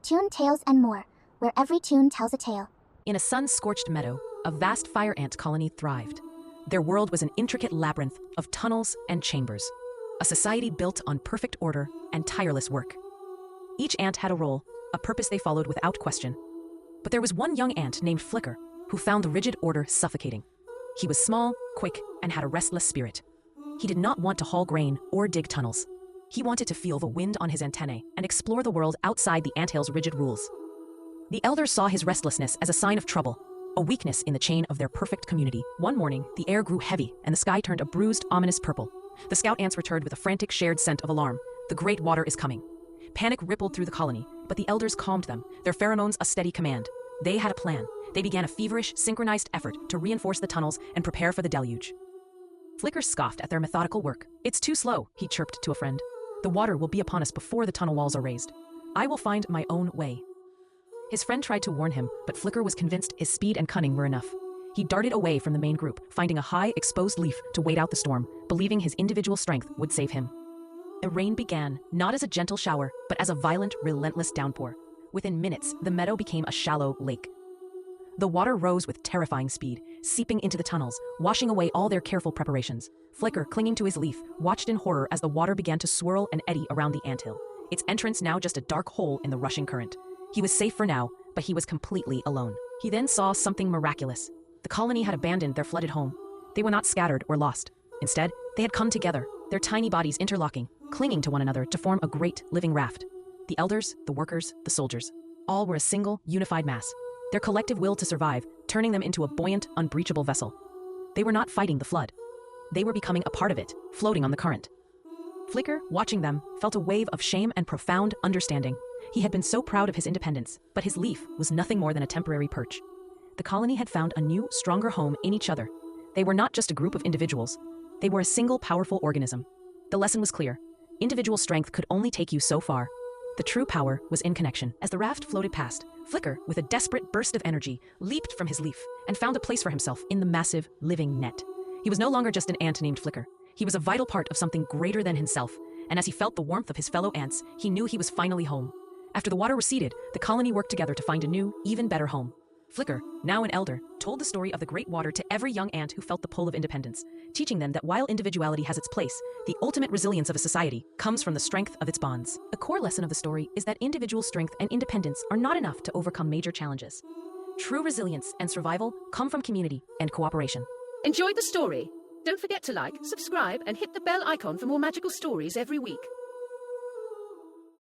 Tune Tales and More, where every tune tells a tale. In a sun-scorched meadow, a vast fire ant colony thrived. Their world was an intricate labyrinth of tunnels and chambers, a society built on perfect order and tireless work. Each ant had a role, a purpose they followed without question. But there was one young ant named Flicker who found the rigid order suffocating. He was small, quick, and had a restless spirit. He did not want to haul grain or dig tunnels. He wanted to feel the wind on his antennae and explore the world outside the anthill's rigid rules. The elders saw his restlessness as a sign of trouble, a weakness in the chain of their perfect community. One morning, the air grew heavy and the sky turned a bruised, ominous purple. The scout ants returned with a frantic, shared scent of alarm. The great water is coming. Panic rippled through the colony, but the elders calmed them, their pheromones a steady command. They had a plan. They began a feverish, synchronized effort to reinforce the tunnels and prepare for the deluge. Flicker scoffed at their methodical work. "It's too slow," he chirped to a friend. "The water will be upon us before the tunnel walls are raised. I will find my own way." His friend tried to warn him, but Flicker was convinced his speed and cunning were enough. He darted away from the main group, finding a high, exposed leaf to wait out the storm, believing his individual strength would save him. The rain began, not as a gentle shower, but as a violent, relentless downpour. Within minutes, the meadow became a shallow lake. The water rose with terrifying speed, seeping into the tunnels, washing away all their careful preparations. Flicker, clinging to his leaf, watched in horror as the water began to swirl and eddy around the anthill, its entrance now just a dark hole in the rushing current. He was safe for now, but he was completely alone. He then saw something miraculous. The colony had abandoned their flooded home. They were not scattered or lost. Instead, they had come together, their tiny bodies interlocking, clinging to one another to form a great living raft. The elders, the workers, the soldiers, all were a single, unified mass, their collective will to survive, turning them into a buoyant, unbreachable vessel. They were not fighting the flood. They were becoming a part of it, floating on the current. Flicker, watching them, felt a wave of shame and profound understanding. He had been so proud of his independence, but his leaf was nothing more than a temporary perch. The colony had found a new, stronger home in each other. They were not just a group of individuals. They were a single, powerful organism. The lesson was clear. Individual strength could only take you so far. The true power was in connection. As the raft floated past, Flicker, with a desperate burst of energy, leaped from his leaf and found a place for himself in the massive, living net. He was no longer just an ant named Flicker. He was a vital part of something greater than himself, and as he felt the warmth of his fellow ants, he knew he was finally home. After the water receded, the colony worked together to find a new, even better home. Flicker, now an elder, told the story of the great water to every young ant who felt the pull of independence, teaching them that while individuality has its place, the ultimate resilience of a society comes from the strength of its bonds. A core lesson of the story is that individual strength and independence are not enough to overcome major challenges. True resilience and survival come from community and cooperation. Enjoyed the story? Don't forget to like, subscribe, and hit the bell icon for more magical stories every week.